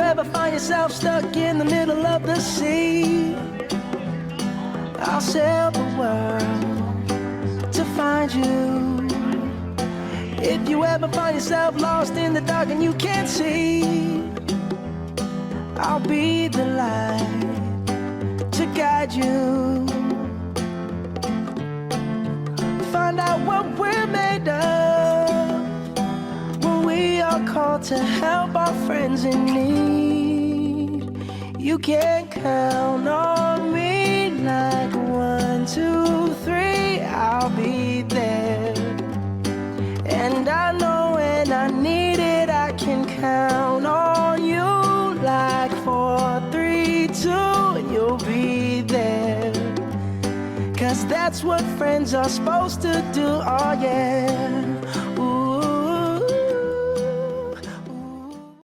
ever find yourself stuck in the middle of the sea, I'll sail the world to find you. If you ever find yourself lost in the dark and you can't see, I'll be the light to guide you. Find out what we're made of when we are called to help our friends in need. You can count on me like 1, 2, 3, I'll be there. And I know when I need it, I can count on you like 4, 3, 2, and you'll be there. 'Cause that's what friends are supposed to do, oh yeah.